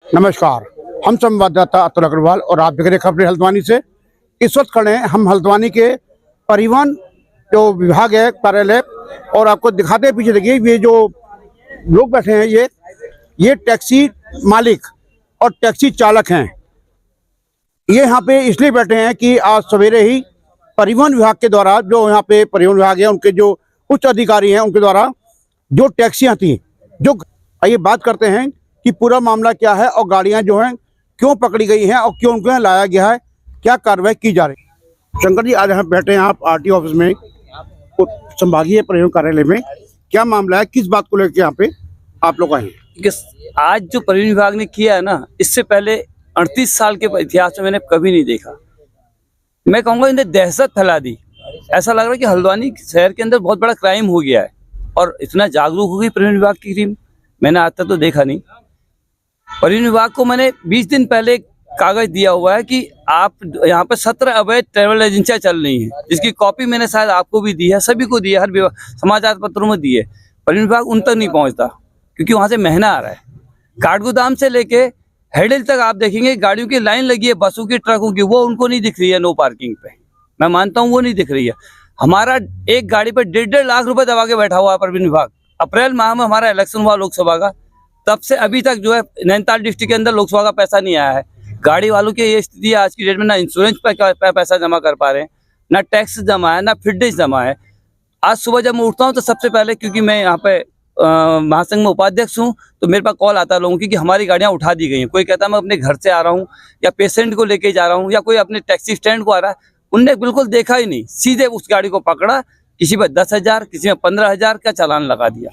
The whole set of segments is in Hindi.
नमस्कार, हम संवाददाता अतुल अग्रवाल और आप देख रहे हैं खबरें हल्द्वानी से। इस वक्त खड़े हैं हम हल्द्वानी के परिवहन जो विभाग है कार्यालय, और आपको दिखाते हैं पीछे देखिए ये जो लोग बैठे हैं ये टैक्सी मालिक और टैक्सी चालक हैं। ये यहाँ पे इसलिए बैठे हैं कि आज सवेरे ही परिवहन विभाग के द्वारा, जो यहाँ पे परिवहन विभाग है उनके जो उच्च अधिकारी हैं उनके द्वारा जो टैक्सियाँ थी, जो आइए बात करते हैं कि पूरा मामला क्या है और गाड़ियां जो हैं क्यों पकड़ी गई हैं और क्यों उनको यहाँ लाया गया है, क्या कार्रवाई की जा रही है। शंकर जी, आज हम बैठे हैं आप आरटीओ ऑफिस में, संभागीय परिवहन कार्यालय में। क्या मामला है, किस बात को लेकर यहाँ पे आप लोग आए हैं? आज जो परिवहन विभाग ने किया है ना, इससे पहले 38 साल के इतिहास में मैंने कभी नहीं देखा। मैं कहूँगा इन्हें दहशत फैला दी। ऐसा लग रहा है कि हल्द्वानी शहर के अंदर बहुत बड़ा क्राइम हो गया है और इतना जागरूक हो गई परिवहन विभाग की टीम, मैंने आज तक तो देखा नहीं। परिवहन विभाग को मैंने 20 दिन पहले कागज दिया हुआ है कि आप यहाँ पे 17 अवैध ट्रैवल एजेंसियां चल रही हैं, जिसकी कॉपी मैंने शायद आपको भी दी है, सभी को दी है, हर समाचार पत्रों में दी है। परिवहन विभाग उन तक नहीं पहुंचता क्योंकि वहां से महंगा आ रहा है। काठगोदाम से लेके हेडल तक आप देखेंगे गाड़ियों की लाइन लगी है, बसों की, ट्रकों की, वो उनको नहीं दिख रही है। नो पार्किंग पे मैं मानता हूँ वो नहीं दिख रही है। हमारा एक गाड़ी पे 1.5 लाख रुपए दबा के बैठा हुआ है परिवहन विभाग। अप्रैल माह में हमारा इलेक्शन हुआ लोकसभा का, तब से अभी तक जो है नैनीताल डिस्ट्रिक्ट के अंदर लोकसभा का पैसा नहीं आया है। गाड़ी वालों की ये स्थिति है आज की डेट में, ना इंश्योरेंस पे पैसा जमा कर पा रहे हैं, ना टैक्स जमा है, ना फिटनेस जमा है। आज सुबह जब मैं उठता हूँ तो सबसे पहले, क्योंकि मैं यहाँ पे महासंघ में उपाध्यक्ष हूँ, तो मेरे पास कॉल आता है लोगों की कि हमारी गाड़ियाँ उठा दी गई हैं। कोई कहता है मैं अपने घर से आ रहा हूँ, या पेशेंट को लेके जा रहा हूँ, या कोई अपने टैक्सी स्टैंड को आ रहा है। उनने बिल्कुल देखा ही नहीं, सीधे उस गाड़ी को पकड़ा, किसी पर 10,000, किसी में 15,000 का चालान लगा दिया।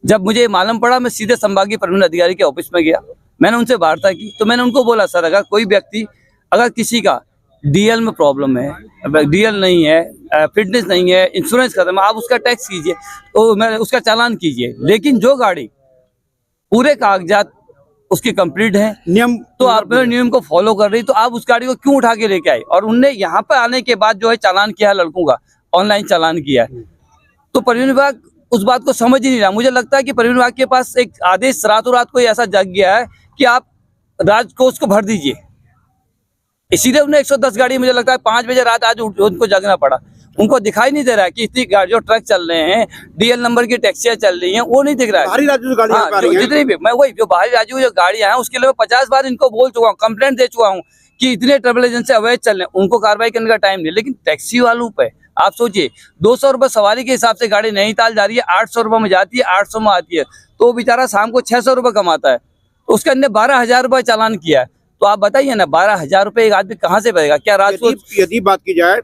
जब मुझे मालूम पड़ा, मैं सीधे संभागीय परिवहन अधिकारी के ऑफिस में गया, मैंने उनसे वार्ता की। तो मैंने उनको बोला, सर अगर कोई व्यक्ति, अगर किसी का डीएल में प्रॉब्लम है, डीएल नहीं है, फिटनेस नहीं है, इंश्योरेंस खत्म है, आप उसका टैक्स कीजिए, तो मैं उसका चालान कीजिए। लेकिन जो गाड़ी पूरे कागजात उसकी कंप्लीट है, नियम, तो आप नियम को फॉलो कर रही, तो आप उस गाड़ी को क्यों उठा के लेके आए? और उनने यहाँ पे आने के बाद जो है चालान किया है, लड़कों का ऑनलाइन चालान किया है। तो परिवहन विभाग उस बात को समझ ही नहीं रहा। मुझे लगता है कि परिवहन विभाग के पास एक आदेश रातों रात को ऐसा जग गया है कि आप राजकोष को भर दीजिए। इसीलिए उन्हें 110 गाड़ी, मुझे लगता है 5 बजे रात आज उनको जगना पड़ा। उनको दिखाई नहीं दे रहा है कि इतनी गाड़ी, जो ट्रक चल रहे हैं, डीएल नंबर की टैक्सियां चल रही हैं, वो नहीं दिख रहा है। बाहरी राज्यों से गाड़ियां आ रही हैं। जितनी भी, मैं वही जो बाहरी राज्यों की जो गाड़ियां हैं उसके लिए 50 बार इनको बोल चुका हूँ, कंप्लेंट दे चुका हूँ कि इतने ट्रैवल एजेंसी अवैध चल रहे हैं। उनको कार्रवाई करने का टाइम नहीं। लेकिन टैक्सी वालों पे आप सोचिए, 200 रुपये सवारी के हिसाब से गाड़ी नैनीताल जा रही है, 800 रुपये में जाती है, 800 में आती है, तो वो बेचारा शाम को 600 रुपये कमाता है, तो उसके अंदर 12,000 रुपये चालान किया है। तो आप बताइए ना, 12,000 रुपये एक आदमी कहाँ से भरेगा? क्या राजकोष? यदि बात की जाए,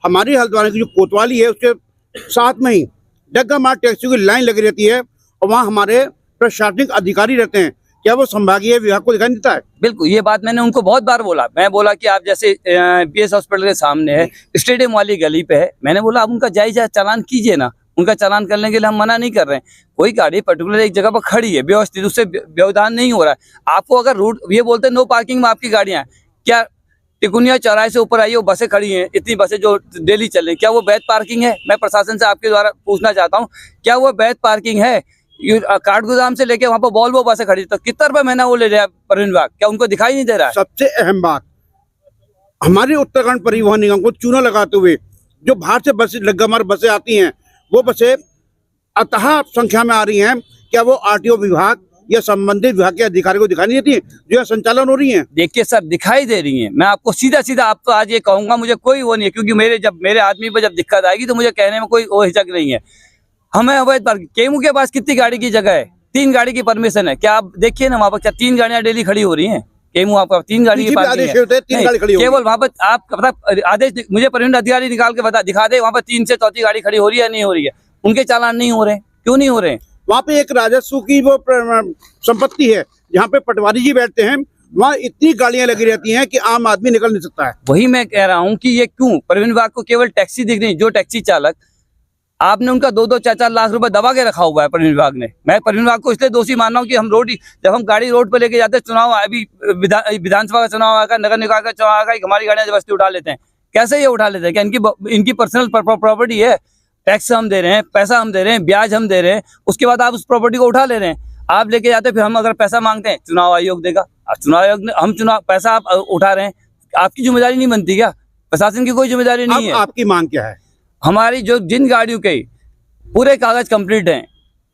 हमारी हल्द्वानी की जो कोतवाली है उसके साथ में ही डग्गा मार टैक्सी की लाइन लगी रहती है और वहाँ हमारे प्रशासनिक अधिकारी रहते हैं। क्या वो संभागीय विभाग को दिखाई देता है? बिल्कुल, ये बात मैंने उनको बहुत बार बोला। मैं बोला कि आप जैसे बीएस हॉस्पिटल के सामने है, स्टेडियम वाली गली पे है, मैंने बोला आप उनका जायजा चालान कीजिए ना। उनका चालान करने के लिए हम मना नहीं कर रहे हैं। कोई गाड़ी पर्टिकुलर एक जगह पर खड़ी है व्यवस्थित, उससे व्यवधान नहीं हो रहा है। आपको अगर रूट ये बोलते हैं नो पार्किंग में आपकी गाड़ियाँ, क्या टिकुनिया चौराहे से ऊपर आई वो बसें खड़ी हैं, इतनी बसें जो डेली चल रही, क्या वो वैध पार्किंग है? मैं प्रशासन से आपके द्वारा पूछना चाहता हूँ, क्या वो वैध पार्किंग है? काठगोदाम से लेके वहाँ पर वॉल्वो बसें खड़ी, तो कितना रुपये महीना वो ले रहा है परिवहन विभाग? क्या उनको दिखाई नहीं दे रहा है? सबसे अहम बात, हमारे उत्तराखंड परिवहन निगम को चूना लगाते हुए जो बाहर से बसें, लगामार बसें आती हैं, वो बसें अतः संख्या में आ रही हैं। क्या वो आरटीओ विभाग या संबंधित विभाग के अधिकारी को दिखाई नहीं देती है जो यहाँ संचालन हो रही है? देखिए सर, दिखाई दे रही है। मैं आपको सीधा सीधा आपको आज ये कहूंगा, मुझे कोई वो नहीं है, क्योंकि मेरे आदमी पर जब दिक्कत आएगी तो मुझे कहने में कोई वो हिचक नहीं है। हमें अवैध पार्किंग, केमू के पास कितनी गाड़ी की जगह है? 3 गाड़ी की परमिशन है। क्या आप देखिए ना, वहाँ पर क्या 3 गाड़ियाँ डेली खड़ी हो रही हैं? केमू आपका 3 गाड़ी की पार्किंग है, केवल वहाँ पर आप मतलब आदेश मुझे परिवहन अधिकारी निकाल के दिखा दे, वहाँ पर 3 से चौथी गाड़ी खड़ी हो रही है, नहीं हो रही है? उनके चालान नहीं हो रहे, क्यों नहीं हो रहे? वहाँ पे एक राजस्व की वो संपत्ति है जहाँ पे पटवारी जी बैठते हैं, वहाँ इतनी गाड़ियां लगी रहती हैं कि आम आदमी निकल नहीं सकता है। वही मैं कह रहा हूँ कि ये क्यों परिवहन विभाग को केवल टैक्सी दिख रही, जो टैक्सी चालक, आपने उनका 2-2, 4-4 लाख रुपए दबा के रखा हुआ है परिवहन विभाग ने। मैं परिवहन विभाग को इसलिए दोषी मान रहा हूँ कि हम जब हम गाड़ी रोड पर लेके जाते हैं, चुनाव अभी विधानसभा का चुनाव आएगा, नगर निकाय का चुनाव आएगा, हमारी गाड़ियां जबरदस्ती उठा लेते हैं। कैसे ये उठा लेते हैं? क्या इनकी पर्सनल प्रॉपर्टी है? टैक्स हम दे रहे हैं, पैसा हम दे रहे हैं, ब्याज हम दे रहे हैं, उसके बाद आप उस प्रॉपर्टी को उठा ले रहे हैं, आप लेके जाते हैं। फिर हम अगर पैसा मांगते हैं, चुनाव आयोग देगा। चुनाव आयोग ने, हम चुनाव पैसा आप उठा रहे हैं, आपकी जिम्मेदारी नहीं बनती क्या? प्रशासन की कोई जिम्मेदारी नहीं है। आपकी मांग क्या है? हमारी जो जिन गाड़ियों के पूरे कागज कंप्लीट हैं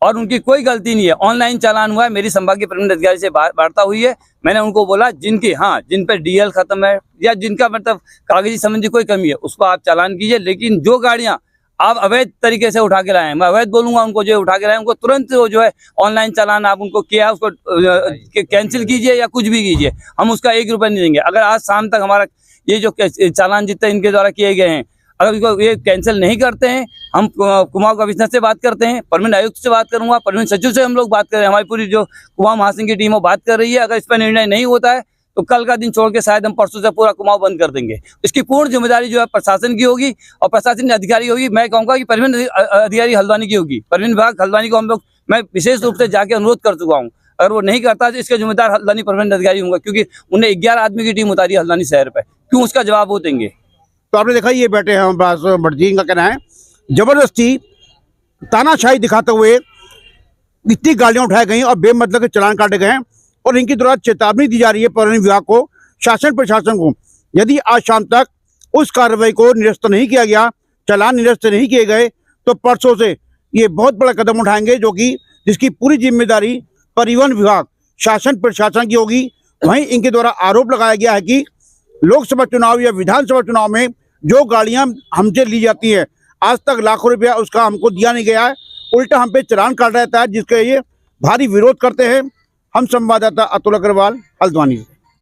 और उनकी कोई गलती नहीं है, ऑनलाइन चालान हुआ है, मेरी संभागीय प्रबंध अधिकारी से वार्ता हुई है, मैंने उनको बोला जिनकी जिन पर डीएल खत्म है या जिनका मतलब कागजी संबंधी कोई कमी है उसको आप चालान कीजिए, लेकिन जो गाड़ियां आप अवैध तरीके से उठा के लाए हैं, मैं अवैध बोलूंगा उनको, जो उठा के लाए उनको तुरंत वो जो है ऑनलाइन चालान आप उनको किया उसको कैंसिल कीजिए या कुछ भी कीजिए, हम उसका 1 रुपया नहीं देंगे। अगर आज शाम तक हमारा ये जो चालान जितने इनके द्वारा किए गए हैं अगर इनको ये कैंसिल नहीं करते हैं, हम कुमाऊं कमिश्नर से बात करते हैं, परवीन आयुक्त से बात करूंगा, परवीन सचिव से हम लोग बात कर रहे हैं, हमारी पूरी जो कुमाऊं महासंघ की टीम वो बात कर रही है। अगर इस पर निर्णय नहीं होता है तो कल का दिन छोड़ के शायद हम परसों से पूरा कुमाऊं बंद कर देंगे। इसकी पूर्ण जिम्मेदारी जो है प्रशासन की होगी और प्रशासन अधिकारी होगी। मैं कहूँगा कि परवीन अधिकारी हल्द्वानी की होगी, परवीन विभाग हल्द्वानी को हम लोग, मैं विशेष रूप से जाके अनुरोध कर चुका हूँ, अगर वो नहीं करता तो इसके जिम्मेदार हल्द्वानी परवीन अधिकारी होंगे, क्योंकि उन्हें 11 आदमी की टीम उतारी हल्द्वानी शहर पर, क्यों उसका जवाब वो देंगे। तो आपने देखा ये बैठे हैं भटजी, का कहना है जबरदस्ती तानाशाही दिखाते हुए इतनी गाड़ियां उठाई गई और बेमतलब के चालान काटे गए हैं और इनके द्वारा चेतावनी दी जा रही है परिवहन विभाग को, शासन प्रशासन को, यदि आज शाम तक उस कार्रवाई को निरस्त नहीं किया गया, चालान निरस्त नहीं किए गए तो परसों से ये बहुत बड़ा कदम उठाएंगे, जो कि जिसकी पूरी जिम्मेदारी परिवहन विभाग शासन प्रशासन की होगी। वहीं इनके द्वारा आरोप लगाया गया है कि लोकसभा चुनाव या विधानसभा चुनाव में जो गाड़ियां हमसे ली जाती है आज तक लाखों रुपया उसका हमको दिया नहीं गया है, उल्टा हम पे चालान काट रहता है, जिसके ये भारी विरोध करते हैं। हम संवाददाता अतुल अग्रवाल, हल्द्वानी।